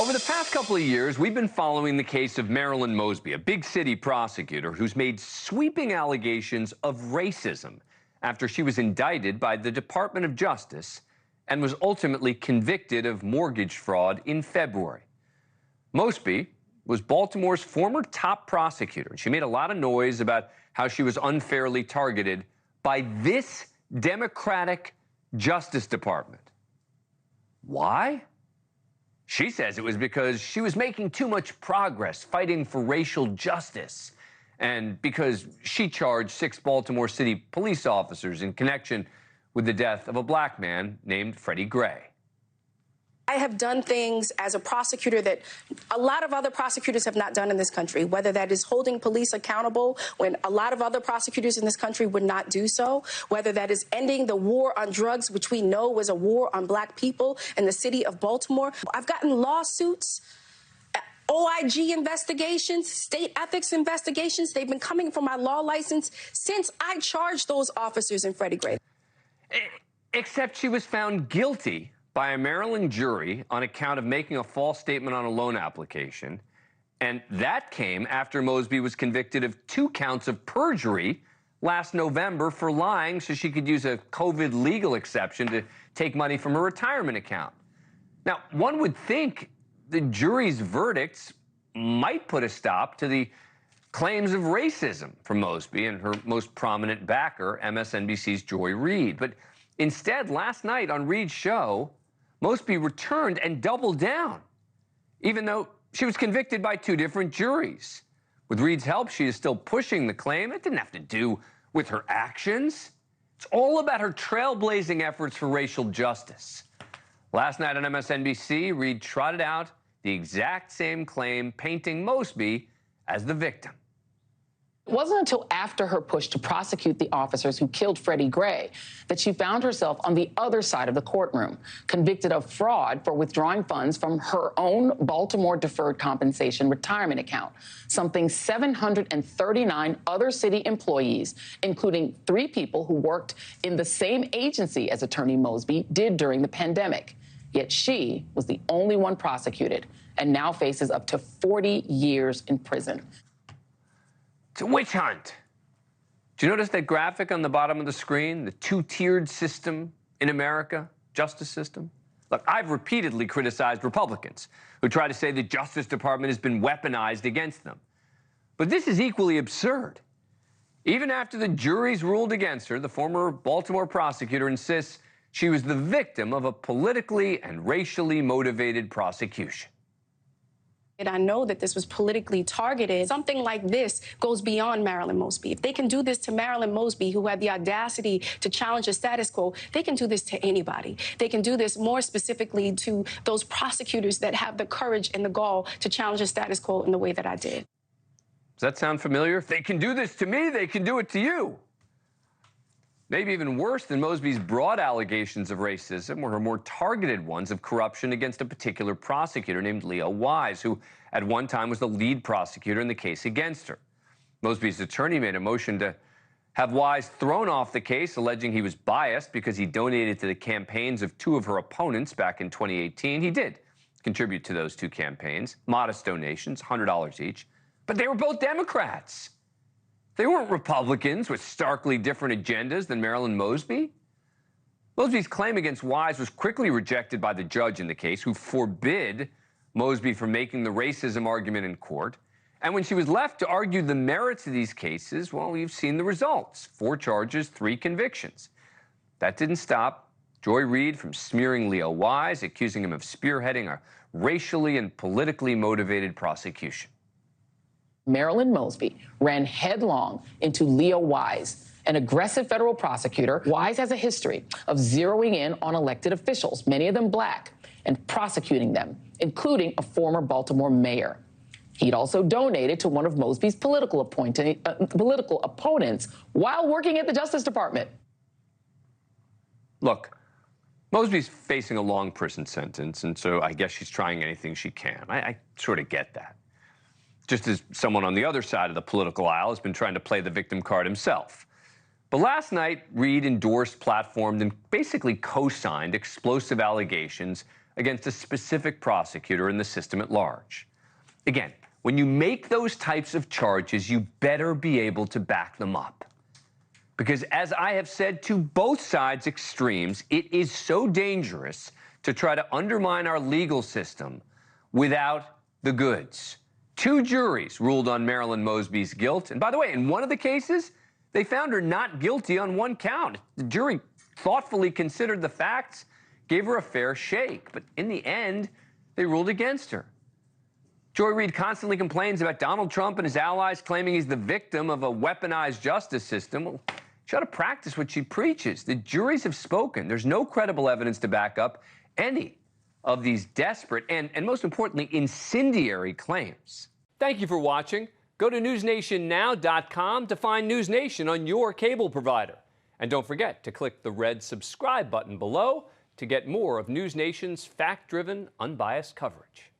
Over the past couple of years, we've been following the case of Marilyn Mosby, a big city prosecutor who's made sweeping allegations of racism after she was indicted by the Department of Justice and was ultimately convicted of mortgage fraud in February. Mosby was Baltimore's former top prosecutor. She made a lot of noise about how she was unfairly targeted by this Democratic Justice Department. Why? She says it was because she was making too much progress fighting for racial justice and because she charged 6 Baltimore City police officers in connection with the death of a black man named Freddie Gray. I have done things as a prosecutor that a lot of other prosecutors have not done in this country, whether that is holding police accountable when a lot of other prosecutors in this country would not do so, whether that is ending the war on drugs, which we know was a war on black people in the city of Baltimore. I've gotten lawsuits, OIG investigations, state ethics investigations. They've been coming for my law license since I charged those officers in Freddie Gray. Except she was found guilty by a Maryland jury on account of making a false statement on a loan application. And that came after Mosby was convicted of 2 counts of perjury last November for lying so she could use a COVID legal exception to take money from her retirement account. Now, one would think the jury's verdicts might put a stop to the claims of racism from Mosby and her most prominent backer, MSNBC's Joy Reid. But instead, last night on Reid's show, Mosby returned and doubled down, even though she was convicted by 2 different juries. With Reid's help, she is still pushing the claim. It didn't have to do with her actions. It's all about her trailblazing efforts for racial justice. Last night on MSNBC, Reid trotted out the exact same claim, painting Mosby as the victim. It wasn't until after her push to prosecute the officers who killed Freddie Gray that she found herself on the other side of the courtroom, convicted of fraud for withdrawing funds from her own Baltimore Deferred Compensation Retirement Account, something 739 other city employees, including 3 people who worked in the same agency as Attorney Mosby, did during the pandemic. Yet she was the only one prosecuted and now faces up to 40 years in prison. It's a witch hunt. Do you notice that graphic on the bottom of the screen? The 2-tiered system in America, justice system? Look, I've repeatedly criticized Republicans who try to say the Justice Department has been weaponized against them. But this is equally absurd. Even after the juries ruled against her, the former Baltimore prosecutor insists she was the victim of a politically and racially motivated prosecution. And I know that this was politically targeted. Something like this goes beyond Marilyn Mosby. If they can do this to Marilyn Mosby, who had the audacity to challenge the status quo, they can do this to anybody. They can do this more specifically to those prosecutors that have the courage and the gall to challenge the status quo in the way that I did. Does that sound familiar? If they can do this to me, they can do it to you. Maybe even worse than Mosby's broad allegations of racism were her more targeted ones of corruption against a particular prosecutor named Leo Wise, who at one time was the lead prosecutor in the case against her. Mosby's attorney made a motion to have Wise thrown off the case, alleging he was biased because he donated to the campaigns of 2 of her opponents back in 2018. He did contribute to those 2 campaigns, modest donations, $100 each, but they were both Democrats. They weren't Republicans with starkly different agendas than Marilyn Mosby. Mosby's claim against Wise was quickly rejected by the judge in the case, who forbid Mosby from making the racism argument in court. And when she was left to argue the merits of these cases, well, you've seen the results. 4 charges, 3 convictions. That didn't stop Joy Reid from smearing Leo Wise, accusing him of spearheading a racially and politically motivated prosecution. Marilyn Mosby ran headlong into Leo Wise, an aggressive federal prosecutor. Wise has a history of zeroing in on elected officials, many of them black, and prosecuting them, including a former Baltimore mayor. He'd also donated to one of Mosby's political opponents while working at the Justice Department. Look, Mosby's facing a long prison sentence, and so I guess she's trying anything she can. I sort of get that. Just as someone on the other side of the political aisle has been trying to play the victim card himself. But last night, Reid endorsed, platformed, and basically co-signed explosive allegations against a specific prosecutor in the system at large. Again, when you make those types of charges, you better be able to back them up. Because as I have said to both sides' extremes, it is so dangerous to try to undermine our legal system without the goods. 2 juries ruled on Marilyn Mosby's guilt. And by the way, in one of the cases, they found her not guilty on 1 count. The jury thoughtfully considered the facts, gave her a fair shake. But in the end, they ruled against her. Joy Reid constantly complains about Donald Trump and his allies claiming he's the victim of a weaponized justice system. Well, she ought to practice what she preaches. The juries have spoken. There's no credible evidence to back up any of these desperate and most importantly, incendiary claims. Thank you for watching. Go to newsnationnow.com to find News Nation on your cable provider. And don't forget to click the red subscribe button below to get more of News Nation's fact-driven, unbiased coverage.